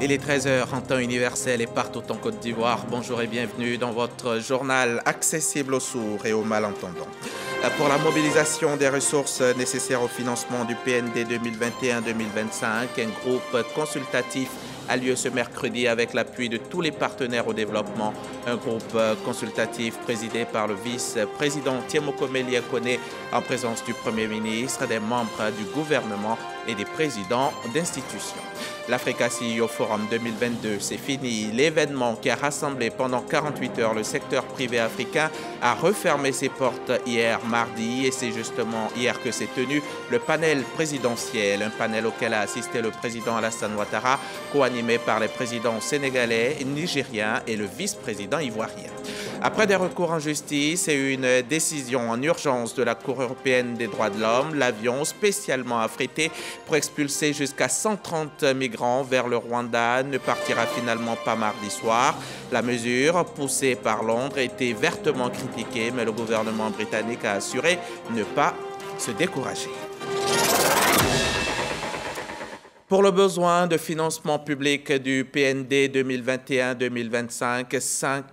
Il est 13 h en temps universel et partout en Côte d'Ivoire. Bonjour et bienvenue dans votre journal accessible aux sourds et aux malentendants. Pour la mobilisation des ressources nécessaires au financement du PND 2021-2025, un groupe consultatif a lieu ce mercredi avec l'appui de tous les partenaires au développement. Un groupe consultatif présidé par le vice-président Tiemoko Meliakone en présence du Premier ministre, des membres du gouvernement et des présidents d'institutions. L'Africa CEO Forum 2022, c'est fini. L'événement qui a rassemblé pendant 48 heures le secteur privé africain a refermé ses portes hier mardi et c'est justement hier que s'est tenu le panel présidentiel, un panel auquel a assisté le président Alassane Ouattara, co-animé par les présidents sénégalais, nigériens et le vice-président ivoirien. Après des recours en justice et une décision en urgence de la Cour européenne des droits de l'homme, l'avion spécialement affrété pour expulser jusqu'à 130 migrants vers le Rwanda ne partira finalement pas mardi soir. La mesure, poussée par Londres, était vertement critiquée, mais le gouvernement britannique a assuré ne pas se décourager. Pour le besoin de financement public du PND 2021-2025, 5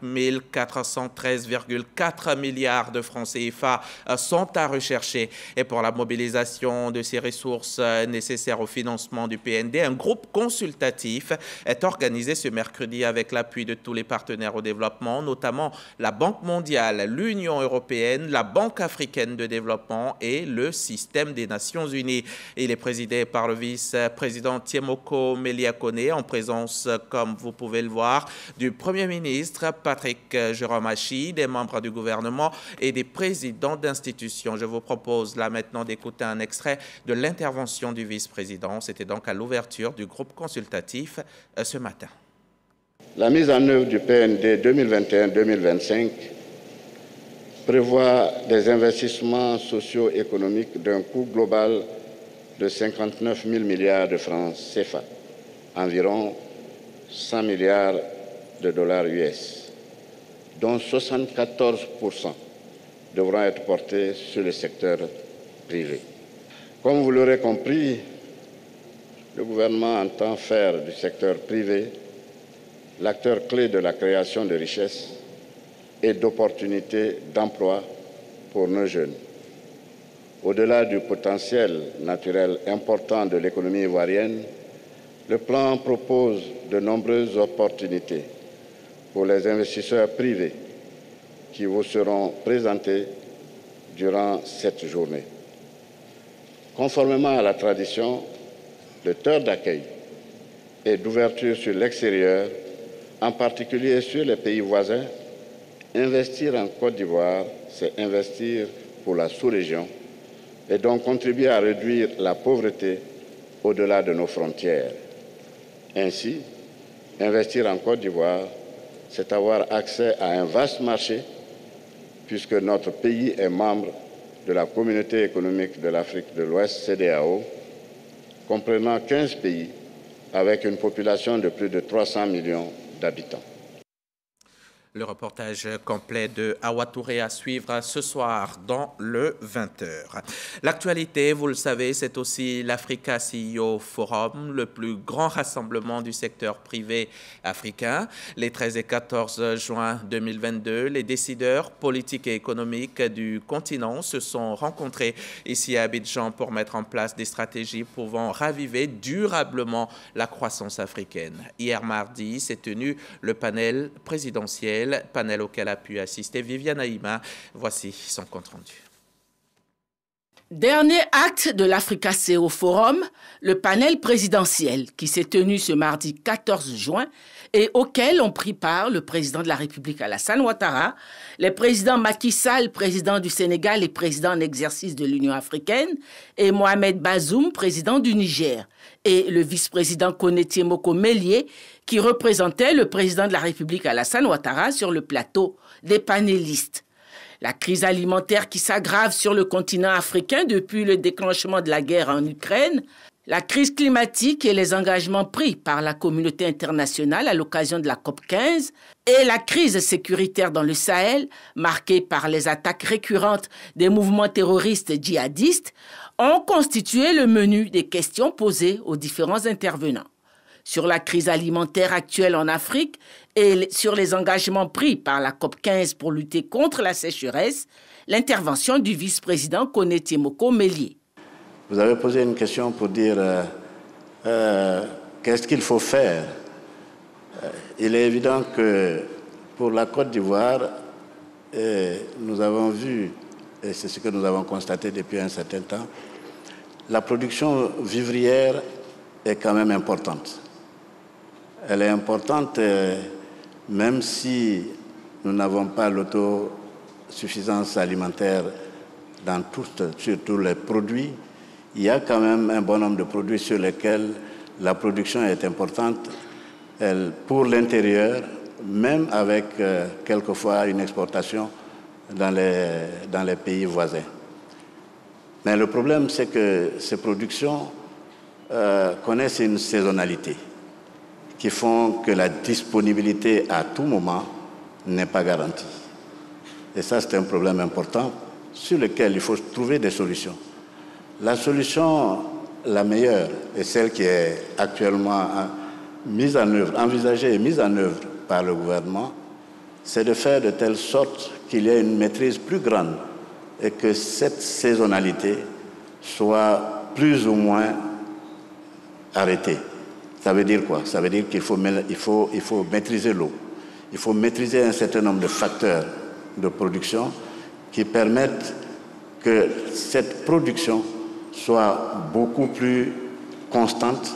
413,4 milliards de francs CFA sont à rechercher. Et pour la mobilisation de ces ressources nécessaires au financement du PND, un groupe consultatif est organisé ce mercredi avec l'appui de tous les partenaires au développement, notamment la Banque mondiale, l'Union européenne, la Banque africaine de développement et le système des Nations unies. Il est présidé par le vice-président Tiemoko Meliakone en présence, comme vous pouvez le voir, du Premier ministre Patrick Jérôme Achi, des membres du gouvernement et des présidents d'institutions. Je vous propose là maintenant d'écouter un extrait de l'intervention du vice-président. C'était donc à l'ouverture du groupe consultatif ce matin. La mise en œuvre du PND 2021-2025 prévoit des investissements socio-économiques d'un coût global de 59 000 milliards de francs CFA, environ 100 milliards de dollars US, dont 74% devront être portés sur le secteur privé. Comme vous l'aurez compris, le gouvernement entend faire du secteur privé l'acteur clé de la création de richesses et d'opportunités d'emploi pour nos jeunes. Au-delà du potentiel naturel important de l'économie ivoirienne, le plan propose de nombreuses opportunités pour les investisseurs privés qui vous seront présentés durant cette journée. Conformément à la tradition, le temps d'accueil et d'ouverture sur l'extérieur, en particulier sur les pays voisins, investir en Côte d'Ivoire, c'est investir pour la sous-région et donc contribuer à réduire la pauvreté au-delà de nos frontières. Ainsi, investir en Côte d'Ivoire, c'est avoir accès à un vaste marché, puisque notre pays est membre de la Communauté économique de l'Afrique de l'Ouest, CEDEAO, comprenant 15 pays avec une population de plus de 300 millions d'habitants. Le reportage complet de Awa Touré à suivre ce soir dans le 20h. L'actualité, vous le savez, c'est aussi l'Africa CEO Forum, le plus grand rassemblement du secteur privé africain. Les 13 et 14 juin 2022, les décideurs politiques et économiques du continent se sont rencontrés ici à Abidjan pour mettre en place des stratégies pouvant raviver durablement la croissance africaine. Hier mardi, s'est tenu le panel présidentiel, panel auquel a pu assister Viviane Aïma. Voici son compte-rendu. Dernier acte de l'Africa CEO Forum, le panel présidentiel qui s'est tenu ce mardi 14 juin et auquel ont pris part le président de la République Alassane Ouattara, les présidents Macky Sall, président du Sénégal et président en exercice de l'Union africaine, et Mohamed Bazoum, président du Niger, et le vice-président Kone Tiemoko Melie, qui représentait le président de la République Alassane Ouattara sur le plateau des panélistes. La crise alimentaire qui s'aggrave sur le continent africain depuis le déclenchement de la guerre en Ukraine, la crise climatique et les engagements pris par la communauté internationale à l'occasion de la COP15 et la crise sécuritaire dans le Sahel, marquée par les attaques récurrentes des mouvements terroristes djihadistes, ont constitué le menu des questions posées aux différents intervenants. sur la crise alimentaire actuelle en Afrique et sur les engagements pris par la COP15 pour lutter contre la sécheresse, l'intervention du vice-président Koneti Moko Mélié. Vous avez posé une question pour dire qu'est-ce qu'il faut faire. Il est évident que pour la Côte d'Ivoire, nous avons vu, et c'est ce que nous avons constaté depuis un certain temps, la production vivrière est quand même importante. Elle est importante même si nous n'avons pas l'autosuffisance alimentaire sur tous les produits. Il y a quand même un bon nombre de produits sur lesquels la production est importante pour l'intérieur, même avec quelquefois une exportation dans les pays voisins. Mais le problème, c'est que ces productions connaissent une saisonnalité qui font que la disponibilité à tout moment n'est pas garantie. Et ça, c'est un problème important sur lequel il faut trouver des solutions. La solution la meilleure est celle qui est actuellement mise en œuvre, envisagée et mise en œuvre par le gouvernement, c'est de faire de telle sorte qu'il y ait une maîtrise plus grande et que cette saisonnalité soit plus ou moins arrêtée. Ça veut dire quoi? Ça veut dire qu'il faut maîtriser l'eau. Il faut maîtriser un certain nombre de facteurs de production qui permettent que cette production soit beaucoup plus constante,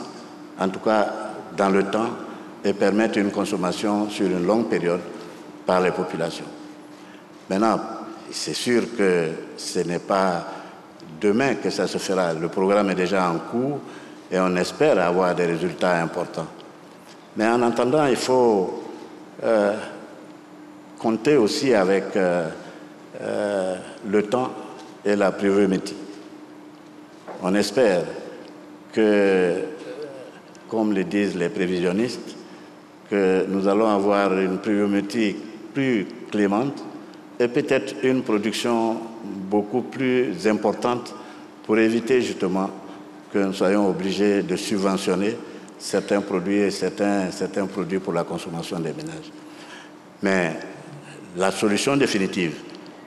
en tout cas dans le temps, et permettre une consommation sur une longue période par les populations. Maintenant, c'est sûr que ce n'est pas demain que ça se fera. Le programme est déjà en cours et on espère avoir des résultats importants. Mais en attendant, il faut compter aussi avec le temps et la pluviométrie. On espère que, comme le disent les prévisionnistes, que nous allons avoir une pluviométrie plus clémente et peut-être une production beaucoup plus importante pour éviter justement que nous soyons obligés de subventionner certains produits et certains produits pour la consommation des ménages. Mais la solution définitive,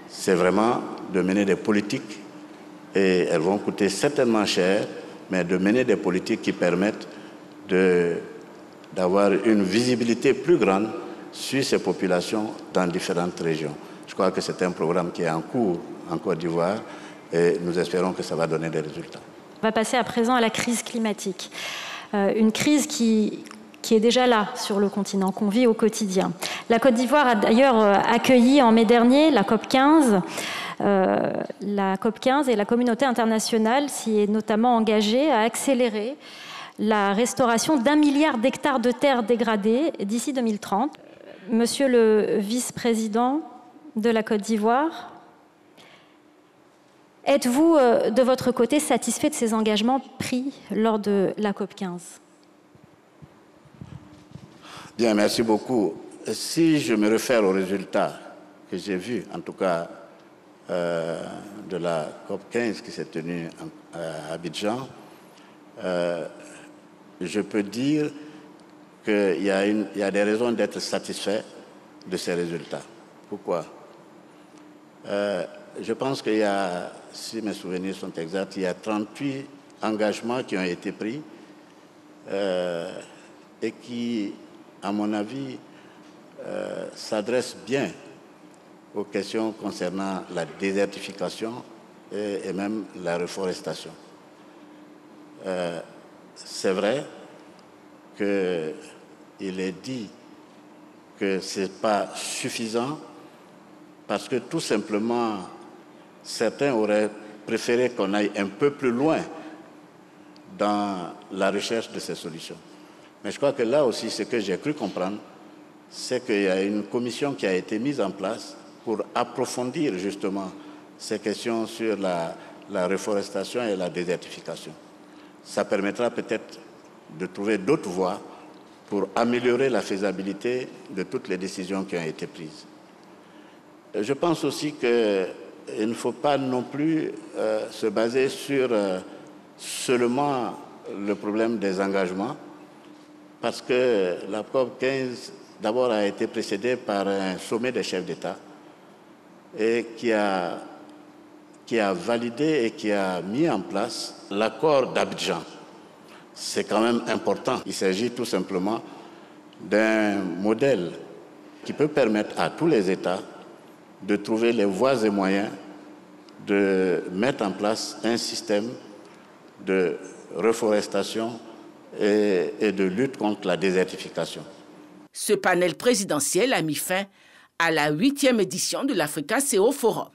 c'est vraiment de mener des politiques, et elles vont coûter certainement cher, mais de mener des politiques qui permettent d'avoir une visibilité plus grande sur ces populations dans différentes régions. Je crois que c'est un programme qui est en cours en Côte d'Ivoire et nous espérons que ça va donner des résultats. On va passer à présent à la crise climatique. Une crise qui est déjà là sur le continent, qu'on vit au quotidien. La Côte d'Ivoire a d'ailleurs accueilli en mai dernier la COP15. La COP15 et la communauté internationale s'y est notamment engagée à accélérer la restauration d'1 milliard d'hectares de terres dégradées d'ici 2030. Monsieur le vice-président de la Côte d'Ivoire, êtes-vous de votre côté satisfait de ces engagements pris lors de la COP15? Bien, merci beaucoup. Si je me réfère aux résultats que j'ai vus, en tout cas de la COP15 qui s'est tenue à Abidjan, je peux dire qu'il y a des raisons d'être satisfait de ces résultats. Pourquoi? Je pense qu'il y a, si mes souvenirs sont exacts, il y a 38 engagements qui ont été pris et qui, à mon avis, s'adressent bien aux questions concernant la désertification et même la reforestation. C'est vrai qu'il est dit que ce n'est pas suffisant parce que tout simplement, certains auraient préféré qu'on aille un peu plus loin dans la recherche de ces solutions. Mais je crois que là aussi, ce que j'ai cru comprendre, c'est qu'il y a une commission qui a été mise en place pour approfondir justement ces questions sur la reforestation et la désertification. Ça permettra peut-être de trouver d'autres voies pour améliorer la faisabilité de toutes les décisions qui ont été prises. Je pense aussi qu'il ne faut pas non plus se baser sur seulement le problème des engagements, parce que la COP 15 d'abord a été précédée par un sommet des chefs d'État et qui a validé et qui a mis en place l'accord d'Abidjan. C'est quand même important. Il s'agit tout simplement d'un modèle qui peut permettre à tous les États de trouver les voies et moyens de mettre en place un système de reforestation et de lutte contre la désertification. Ce panel présidentiel a mis fin à la 8e édition de l'Africa CO Forum.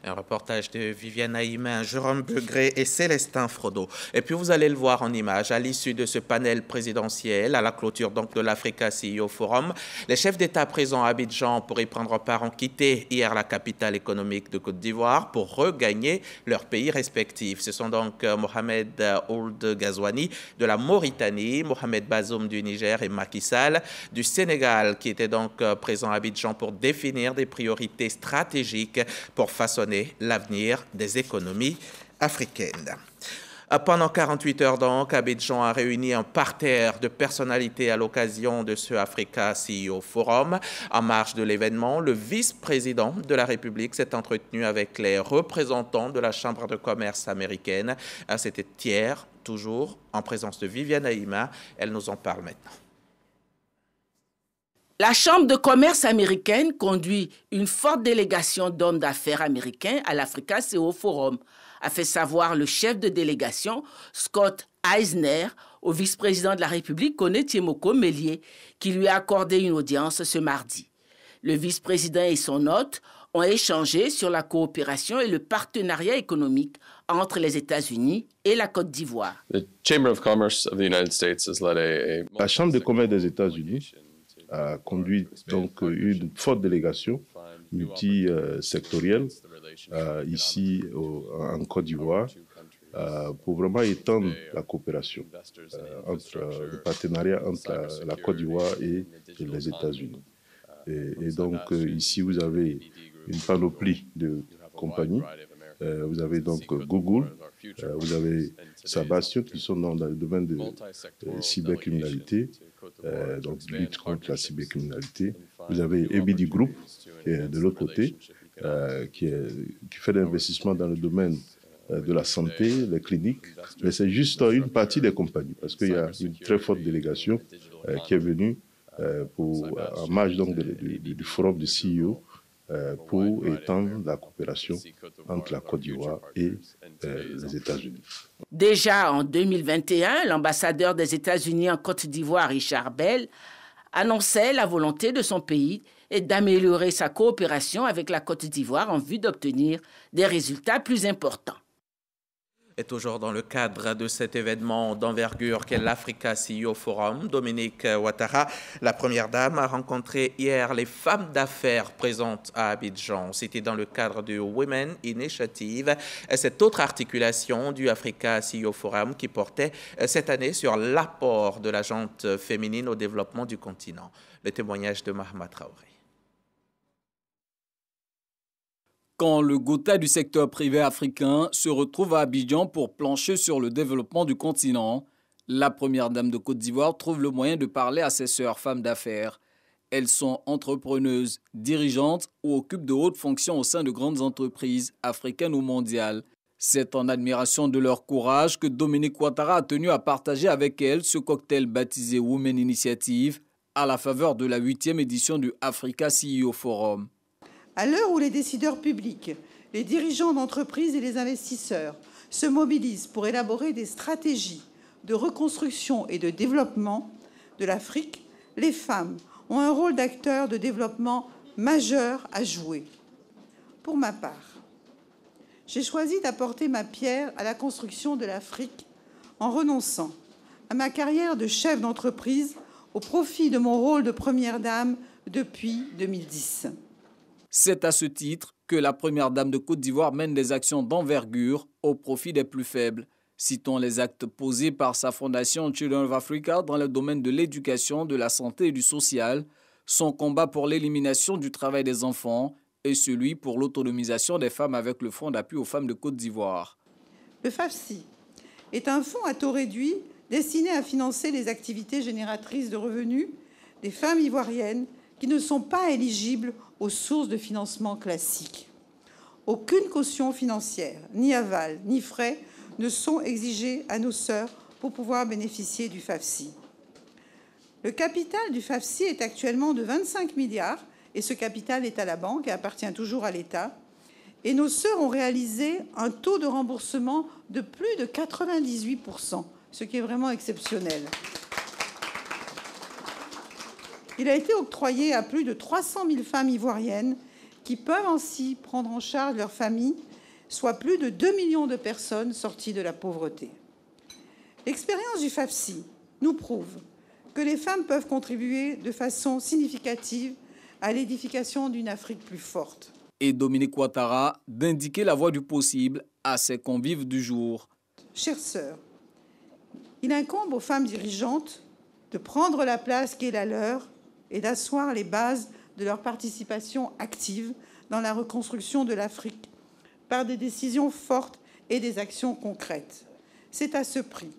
Un reportage de Viviane Haïmin, Jérôme Begré et Célestin Frodo. Et puis vous allez le voir en image, à l'issue de ce panel présidentiel, à la clôture donc de l'Africa CEO Forum, les chefs d'État présents à Abidjan pour y prendre part ont quitté hier la capitale économique de Côte d'Ivoire pour regagner leurs pays respectifs. Ce sont donc Mohamed Ould Ghazouani de la Mauritanie, Mohamed Bazoum du Niger et Macky Sall du Sénégal qui étaient donc présents à Abidjan pour définir des priorités stratégiques pour façonner l'avenir des économies africaines. Pendant 48 heures donc, Abidjan a réuni un parterre de personnalités à l'occasion de ce Africa CEO Forum. En marge de l'événement, le vice-président de la République s'est entretenu avec les représentants de la Chambre de commerce américaine. C'était hier, toujours en présence de Viviane Haïma. Elle nous en parle maintenant. La Chambre de commerce américaine conduit une forte délégation d'hommes d'affaires américains à l'Africa CO Forum, a fait savoir le chef de délégation, Scott Eisner, au vice-président de la République, Koné Tiemoko Mélié, qui lui a accordé une audience ce mardi. Le vice-président et son hôte ont échangé sur la coopération et le partenariat économique entre les États-Unis et la Côte d'Ivoire. La Chambre de commerce des États-Unis a conduit donc une forte délégation multisectorielle ici en Côte d'Ivoire pour vraiment étendre la coopération le partenariat entre la Côte d'Ivoire et les États-Unis. Et donc ici vous avez une panoplie de compagnies. Vous avez donc Google, vous avez Sabastio qui sont dans le domaine de cybercriminalité, donc lutte contre la cybercriminalité. Vous avez EBD Group qui est de l'autre côté, qui fait des investissements dans le domaine de la santé, les cliniques. Mais c'est juste une partie des compagnies parce qu'il y a une très forte délégation qui est venue en marge donc du forum de CEO pour étendre la coopération entre la Côte d'Ivoire et les États-Unis. Déjà en 2021, l'ambassadeur des États-Unis en Côte d'Ivoire, Richard Bell, annonçait la volonté de son pays et d'améliorer sa coopération avec la Côte d'Ivoire en vue d'obtenir des résultats plus importants. Et toujours dans le cadre de cet événement d'envergure qu'est l'Africa CEO Forum, Dominique Ouattara, la première dame, a rencontré hier les femmes d'affaires présentes à Abidjan. C'était dans le cadre du Women Initiative, cette autre articulation du Africa CEO Forum qui portait cette année sur l'apport de la gente féminine au développement du continent. Le témoignage de Mahama Traoré. Quand le Gotha du secteur privé africain se retrouve à Abidjan pour plancher sur le développement du continent, la première dame de Côte d'Ivoire trouve le moyen de parler à ses sœurs femmes d'affaires. Elles sont entrepreneuses, dirigeantes ou occupent de hautes fonctions au sein de grandes entreprises africaines ou mondiales. C'est en admiration de leur courage que Dominique Ouattara a tenu à partager avec elles ce cocktail baptisé Women Initiative à la faveur de la 8e édition du Africa CEO Forum. À l'heure où les décideurs publics, les dirigeants d'entreprises et les investisseurs se mobilisent pour élaborer des stratégies de reconstruction et de développement de l'Afrique, les femmes ont un rôle d'acteur de développement majeur à jouer. Pour ma part, j'ai choisi d'apporter ma pierre à la construction de l'Afrique en renonçant à ma carrière de chef d'entreprise au profit de mon rôle de première dame depuis 2010. C'est à ce titre que la première dame de Côte d'Ivoire mène des actions d'envergure au profit des plus faibles. Citons les actes posés par sa fondation Children of Africa dans le domaine de l'éducation, de la santé et du social, son combat pour l'élimination du travail des enfants et celui pour l'autonomisation des femmes avec le Fonds d'appui aux femmes de Côte d'Ivoire. Le FAFSI est un fonds à taux réduit destiné à financer les activités génératrices de revenus des femmes ivoiriennes qui ne sont pas éligibles aux sources de financement classiques. Aucune caution financière, ni aval, ni frais ne sont exigés à nos sœurs pour pouvoir bénéficier du FAFSI. Le capital du FAFSI est actuellement de 25 milliards et ce capital est à la banque et appartient toujours à l'État. Et nos sœurs ont réalisé un taux de remboursement de plus de 98%, ce qui est vraiment exceptionnel. Il a été octroyé à plus de 300 000 femmes ivoiriennes qui peuvent ainsi prendre en charge leur famille, soit plus de 2 millions de personnes sorties de la pauvreté. L'expérience du FAFSI nous prouve que les femmes peuvent contribuer de façon significative à l'édification d'une Afrique plus forte. Et Dominique Ouattara d'indiquer la voie du possible à ses convives du jour. Chères sœurs, il incombe aux femmes dirigeantes de prendre la place qui est la leur et d'asseoir les bases de leur participation active dans la reconstruction de l'Afrique par des décisions fortes et des actions concrètes. C'est à ce prix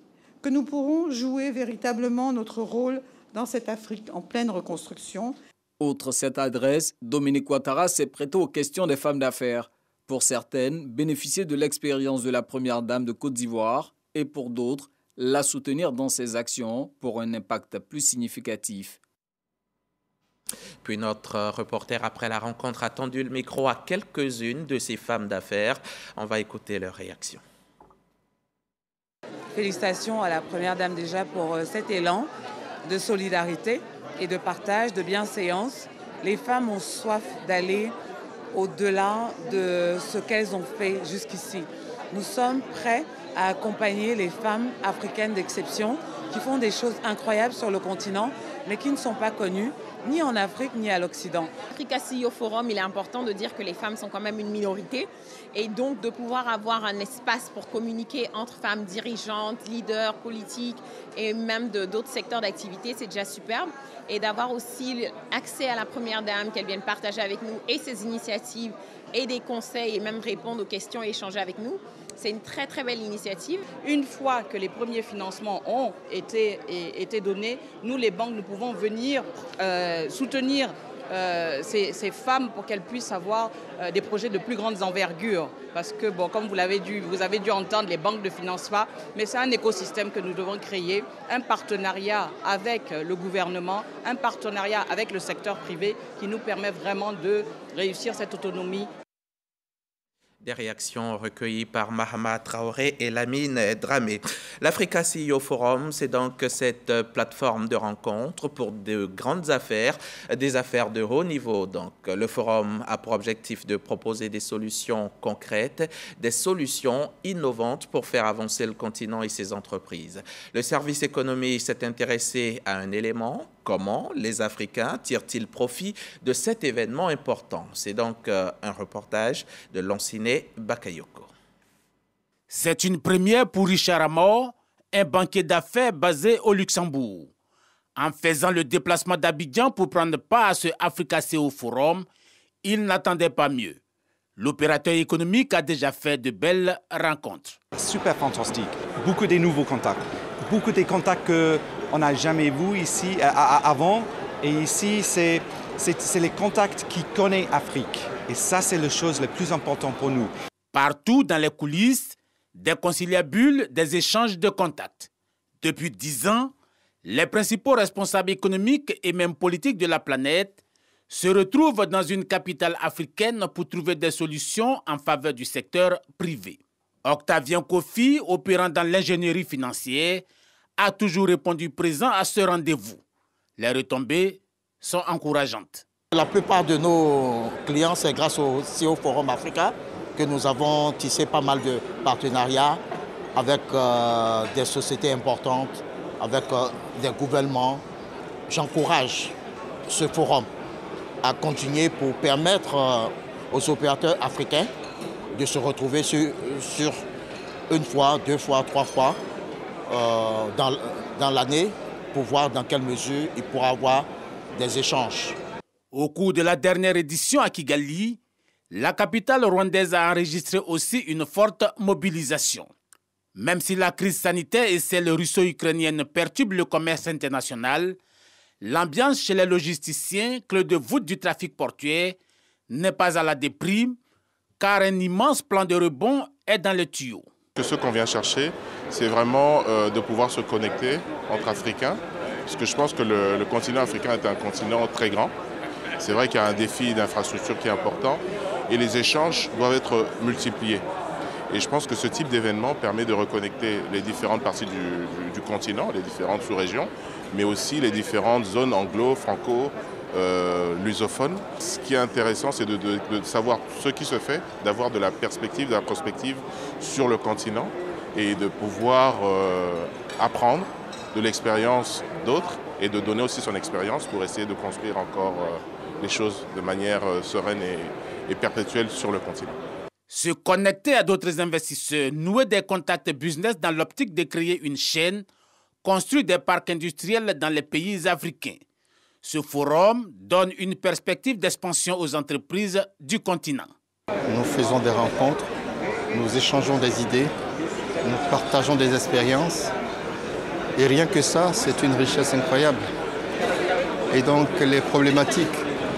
que nous pourrons jouer véritablement notre rôle dans cette Afrique en pleine reconstruction. Outre cette adresse, Dominique Ouattara s'est prêté aux questions des femmes d'affaires. Pour certaines, bénéficier de l'expérience de la première dame de Côte d'Ivoire et pour d'autres, la soutenir dans ses actions pour un impact plus significatif. Puis notre reporter, après la rencontre, a tendu le micro à quelques-unes de ces femmes d'affaires. On va écouter leurs réactions. Félicitations à la première dame déjà pour cet élan de solidarité et de partage, de bienséance. Les femmes ont soif d'aller au-delà de ce qu'elles ont fait jusqu'ici. Nous sommes prêts à accompagner les femmes africaines d'exception qui font des choses incroyables sur le continent, mais qui ne sont pas connues ni en Afrique ni à l'Occident. Africa CEO Forum, il est important de dire que les femmes sont quand même une minorité et donc de pouvoir avoir un espace pour communiquer entre femmes dirigeantes, leaders politiques et même d'autres secteurs d'activité, c'est déjà superbe. Et d'avoir aussi accès à la première dame, qu'elle vienne partager avec nous et ses initiatives et des conseils et même répondre aux questions et échanger avec nous. C'est une très très belle initiative. Une fois que les premiers financements ont été donnés, nous les banques, nous pouvons venir soutenir ces femmes pour qu'elles puissent avoir des projets de plus grande envergure. Parce que, bon, comme vous avez dû entendre, les banques ne financent pas, mais c'est un écosystème que nous devons créer, un partenariat avec le gouvernement, un partenariat avec le secteur privé qui nous permet vraiment de réussir cette autonomie. Des réactions recueillies par Mahama Traoré et Lamine Dramé. L'Africa CEO Forum, c'est donc cette plateforme de rencontre pour de grandes affaires, des affaires de haut niveau. Donc, le forum a pour objectif de proposer des solutions concrètes, des solutions innovantes pour faire avancer le continent et ses entreprises. Le service économie s'est intéressé à un élément. Comment les Africains tirent-ils profit de cet événement important? C'est donc un reportage de Lanciné Bakayoko. C'est une première pour Richard Amor, un banquier d'affaires basé au Luxembourg. En faisant le déplacement d'Abidjan pour prendre part à ce Africa CEO Forum, il n'attendait pas mieux. L'opérateur économique a déjà fait de belles rencontres. Super fantastique, beaucoup de nouveaux contacts. Beaucoup de contacts qu'on n'a jamais vus ici avant. Et ici, c'est les contacts qui connaissent l'Afrique. Et ça, c'est la chose la plus importante pour nous. Partout dans les coulisses, des conciliabules, des échanges de contacts. Depuis 10 ans, les principaux responsables économiques et même politiques de la planète se retrouvent dans une capitale africaine pour trouver des solutions en faveur du secteur privé. Octavien Kofi, opérant dans l'ingénierie financière, a toujours répondu présent à ce rendez-vous. Les retombées sont encourageantes. La plupart de nos clients, c'est grâce au CEO Forum Africa que nous avons tissé pas mal de partenariats avec des sociétés importantes, avec des gouvernements. J'encourage ce forum à continuer pour permettre aux opérateurs africains de se retrouver sur une fois, 2 fois, 3 fois dans l'année pour voir dans quelle mesure il pourra avoir des échanges. Au cours de la dernière édition à Kigali, la capitale rwandaise a enregistré aussi une forte mobilisation. Même si la crise sanitaire et celle russo-ukrainienne perturbent le commerce international, l'ambiance chez les logisticiens, clé de voûte du trafic portuaire, n'est pas à la déprime, car un immense plan de rebond est dans le tuyau. Ce qu'on vient chercher, c'est vraiment de pouvoir se connecter entre Africains, parce que je pense que le continent africain est un continent très grand. C'est vrai qu'il y a un défi d'infrastructure qui est important et les échanges doivent être multipliés. Et je pense que ce type d'événement permet de reconnecter les différentes parties du continent, les différentes sous-régions, mais aussi les différentes zones anglo, franco, lusophones. Ce qui est intéressant, c'est de savoir ce qui se fait, d'avoir de la perspective, de la prospective sur le continent et de pouvoir apprendre de l'expérience d'autres et de donner aussi son expérience pour essayer de construire encore les choses de manière sereine et perpétuelle sur le continent. Se connecter à d'autres investisseurs, nouer des contacts business dans l'optique de créer une chaîne, construire des parcs industriels dans les pays africains. Ce forum donne une perspective d'expansion aux entreprises du continent. Nous faisons des rencontres, nous échangeons des idées, nous partageons des expériences. Et rien que ça, c'est une richesse incroyable. Et donc les problématiques,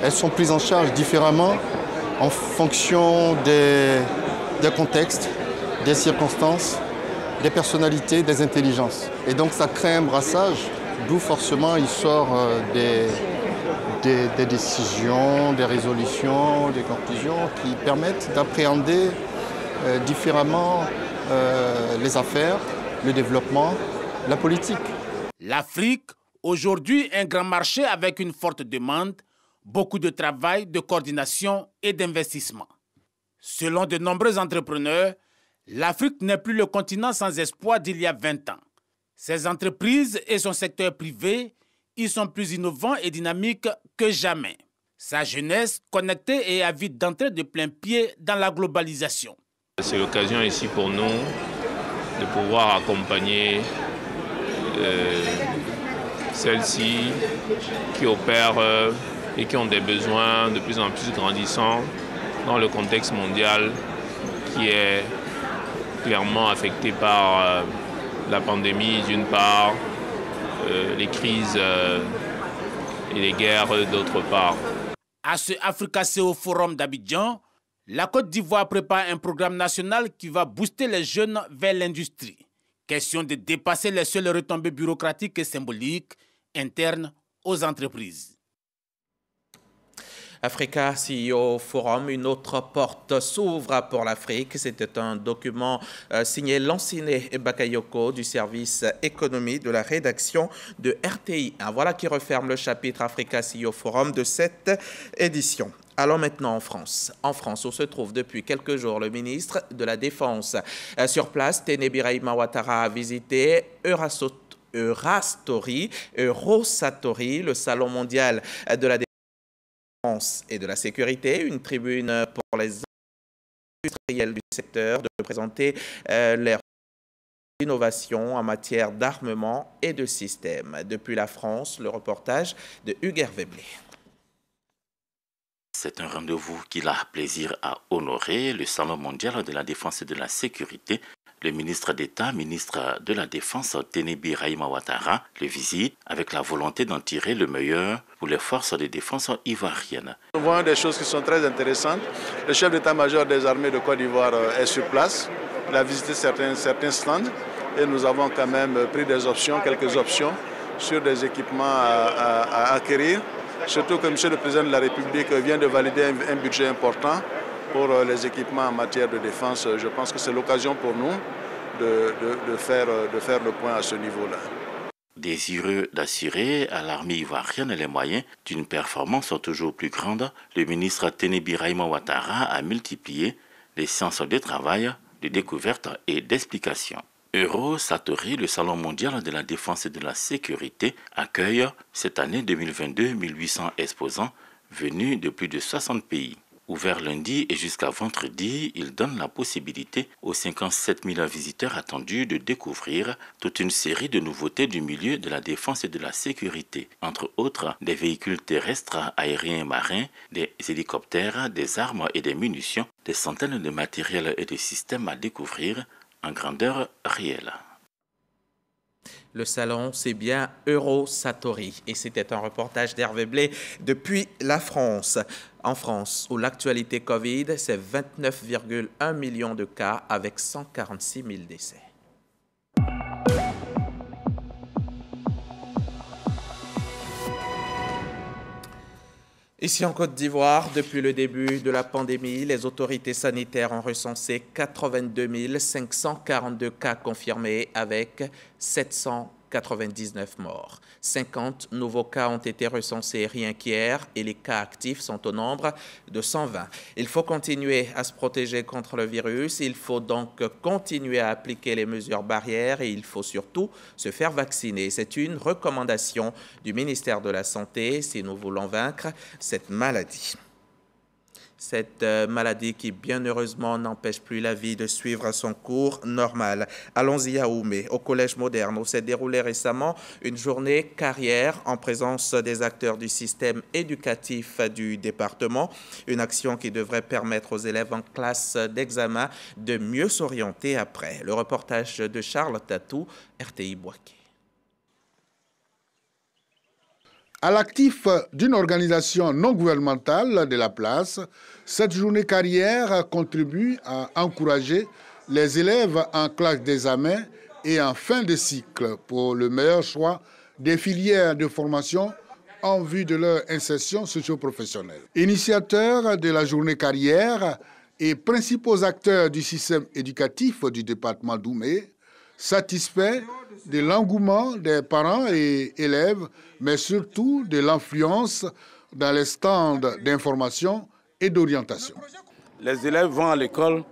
elles sont prises en charge différemment en fonction des contextes, des circonstances, des personnalités, des intelligences. Et donc ça crée un brassage, d'où forcément il sort des décisions, des résolutions, des conclusions qui permettent d'appréhender différemment les affaires, le développement, la politique. L'Afrique, aujourd'hui un grand marché avec une forte demande, beaucoup de travail, de coordination et d'investissement. Selon de nombreux entrepreneurs, l'Afrique n'est plus le continent sans espoir d'il y a 20 ans. Ses entreprises et son secteur privé y sont plus innovants et dynamiques que jamais. Sa jeunesse connectée et avide d'entrer de plein pied dans la globalisation. C'est l'occasion ici pour nous de pouvoir accompagner celles-ci qui opèrent et qui ont des besoins de plus en plus grandissants dans le contexte mondial qui est clairement affecté par la pandémie d'une part, les crises et les guerres d'autre part. À ce Africa CO Forum d'Abidjan, la Côte d'Ivoire prépare un programme national qui va booster les jeunes vers l'industrie. Question de dépasser les seules retombées bureaucratiques et symboliques internes aux entreprises. Africa CEO Forum, une autre porte s'ouvre pour l'Afrique. C'était un document signé Lanciné Bakayoko du service économie de la rédaction de RTI. Voilà qui referme le chapitre Africa CEO Forum de cette édition. Allons maintenant en France. En France, où se trouve depuis quelques jours le ministre de la Défense. Sur place, Téné Birahima Ouattara a visité Eurastory, le salon mondial de la défense et de la sécurité, une tribune pour les industriels du secteur de présenter leurs innovations en matière d'armement et de systèmes. Depuis la France, le reportage de Hugues Veblé. C'est un rendez-vous qu'il a plaisir à honorer, le Salon mondial de la défense et de la sécurité. Le ministre d'État, ministre de la Défense, Téné Birahima Ouattara, le visite avec la volonté d'en tirer le meilleur pour les forces de défense ivoiriennes. Nous voyons des choses qui sont très intéressantes. Le chef d'état-major des armées de Côte d'Ivoire est sur place. Il a visité certains stands et nous avons quand même pris des options, quelques options sur des équipements à acquérir. Surtout que M. le Président de la République vient de valider un budget important pour les équipements en matière de défense. Je pense que c'est l'occasion pour nous de faire le point à ce niveau-là. Désireux d'assurer à l'armée ivoirienne les moyens d'une performance toujours plus grande, le ministre Téné Birahima Ouattara a multiplié les séances de travail, de découverte et d'explication. Eurastory, le Salon mondial de la défense et de la sécurité, accueille cette année 2022 1800 exposants venus de plus de 60 pays. Ouvert lundi et jusqu'à vendredi, il donne la possibilité aux 57 000 visiteurs attendus de découvrir toute une série de nouveautés du milieu de la défense et de la sécurité. Entre autres, des véhicules terrestres, aériens et marins, des hélicoptères, des armes et des munitions, des centaines de matériels et de systèmes à découvrir, en grandeur réelle. Le salon, c'est bien Eurosatori. Et c'était un reportage d'Hervé Blé depuis la France. En France, où l'actualité Covid, c'est 29,1 millions de cas avec 146 000 décès. Ici en Côte d'Ivoire, depuis le début de la pandémie, les autorités sanitaires ont recensé 82 542 cas confirmés avec 799 morts. 50 nouveaux cas ont été recensés rien qu'hier et les cas actifs sont au nombre de 120. Il faut continuer à se protéger contre le virus, il faut donc continuer à appliquer les mesures barrières et il faut surtout se faire vacciner. C'est une recommandation du ministère de la Santé si nous voulons vaincre cette maladie. Cette maladie qui, bien heureusement, n'empêche plus la vie de suivre son cours normal. Allons-y à Oumé, au Collège moderne, où s'est déroulée récemment une journée carrière en présence des acteurs du système éducatif du département. Une action qui devrait permettre aux élèves en classe d'examen de mieux s'orienter après. Le reportage de Charles Tatou, RTI Boaké. À l'actif d'une organisation non gouvernementale de la place, cette journée carrière contribue à encourager les élèves en classe d'examen et en fin de cycle pour le meilleur choix des filières de formation en vue de leur insertion socio-professionnelle. Initiateurs de la journée carrière et principaux acteurs du système éducatif du département d'Oumé, satisfaits de l'engouement des parents et élèves, mais surtout de l'influence dans les stands d'information et d'orientation. Les élèves vont à l'école,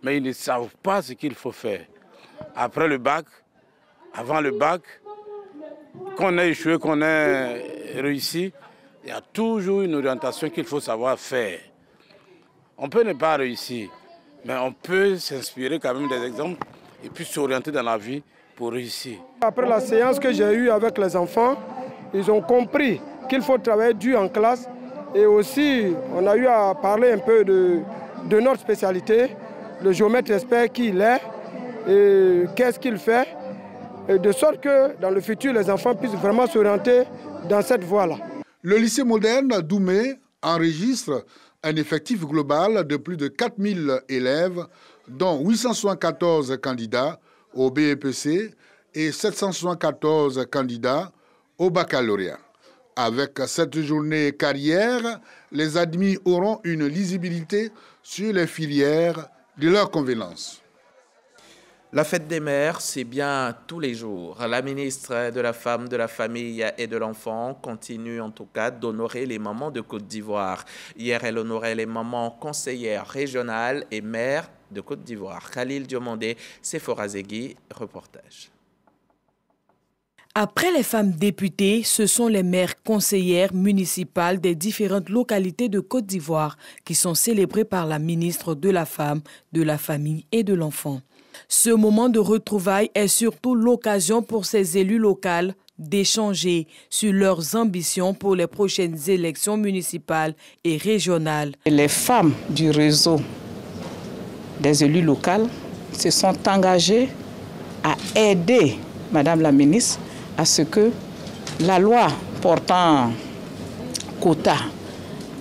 mais ils ne savent pas ce qu'il faut faire. Après le bac, avant le bac, qu'on ait échoué, qu'on ait réussi, il y a toujours une orientation qu'il faut savoir faire. On peut ne pas réussir, mais on peut s'inspirer quand même des exemples et puis s'orienter dans la vie pour réussir. Après la séance que j'ai eue avec les enfants, ils ont compris qu'il faut travailler dur en classe et aussi on a eu à parler un peu de notre spécialité, le géomètre expert qui il est et qu'est-ce qu'il fait, et de sorte que dans le futur les enfants puissent vraiment s'orienter dans cette voie-là. Le lycée moderne d'Oumé enregistre un effectif global de plus de 4000 élèves, dont 874 candidats au BEPC et 774 candidats au baccalauréat. Avec cette journée carrière, les admis auront une lisibilité sur les filières de leur convenance. La fête des mères, c'est bien tous les jours. La ministre de la Femme, de la Famille et de l'Enfant continue en tout cas d'honorer les mamans de Côte d'Ivoire. Hier, elle honorait les mamans conseillères régionales et maires de Côte d'Ivoire. Khalil Diomandé, Sephora Zegui, reportage. Après les femmes députées, ce sont les maires conseillères municipales des différentes localités de Côte d'Ivoire qui sont célébrées par la ministre de la Femme, de la Famille et de l'Enfant. Ce moment de retrouvailles est surtout l'occasion pour ces élus locaux d'échanger sur leurs ambitions pour les prochaines élections municipales et régionales. Les femmes du réseau des élus locaux se sont engagées à aider Madame la ministre à ce que la loi portant quota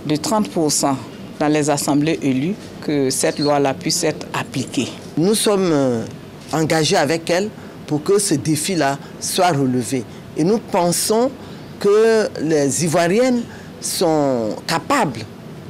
de 30% dans les assemblées élues, que cette loi-là puisse être appliquée. Nous sommes engagés avec elle pour que ce défi-là soit relevé. Et nous pensons que les Ivoiriennes sont capables,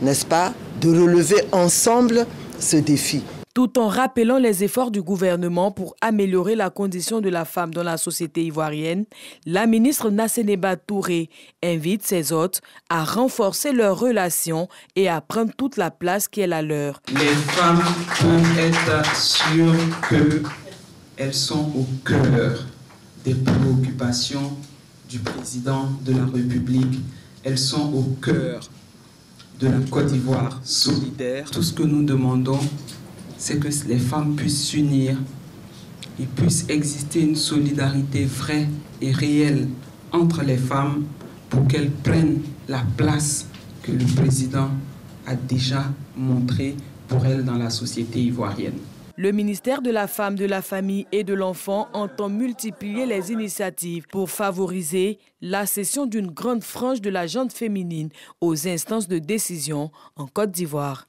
n'est-ce pas, de relever ensemble ce défi. Tout en rappelant les efforts du gouvernement pour améliorer la condition de la femme dans la société ivoirienne, la ministre Nasseneba Touré invite ses hôtes à renforcer leurs relations et à prendre toute la place qui est la leur. Les femmes peuvent être sûres qu'elles sont au cœur des préoccupations du président de la République. Elles sont au cœur de la Côte d'Ivoire solidaire. Tout ce que nous demandons, c'est que les femmes puissent s'unir, il puisse exister une solidarité vraie et réelle entre les femmes pour qu'elles prennent la place que le président a déjà montrée pour elles dans la société ivoirienne. Le ministère de la Femme, de la Famille et de l'Enfant entend multiplier les initiatives pour favoriser l'accession d'une grande frange de la gente féminine aux instances de décision en Côte d'Ivoire.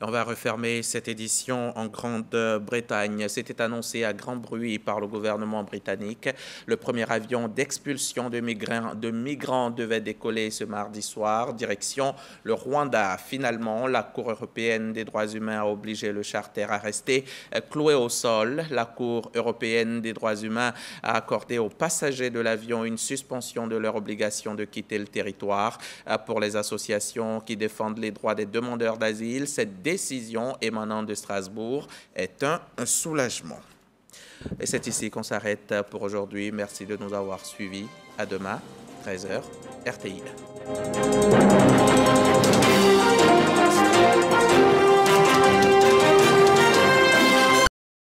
On va refermer cette édition en Grande-Bretagne. C'était annoncé à grand bruit par le gouvernement britannique. Le premier avion d'expulsion de migrants devait décoller ce mardi soir, direction le Rwanda. Finalement, la Cour européenne des droits humains a obligé le charter à rester cloué au sol. La Cour européenne des droits humains a accordé aux passagers de l'avion une suspension de leur obligation de quitter le territoire. Pour les associations qui défendent les droits des demandeurs d'asile, cette décision émanant de Strasbourg est un soulagement. Et c'est ici qu'on s'arrête pour aujourd'hui. Merci de nous avoir suivis. À demain, 13h, RTI.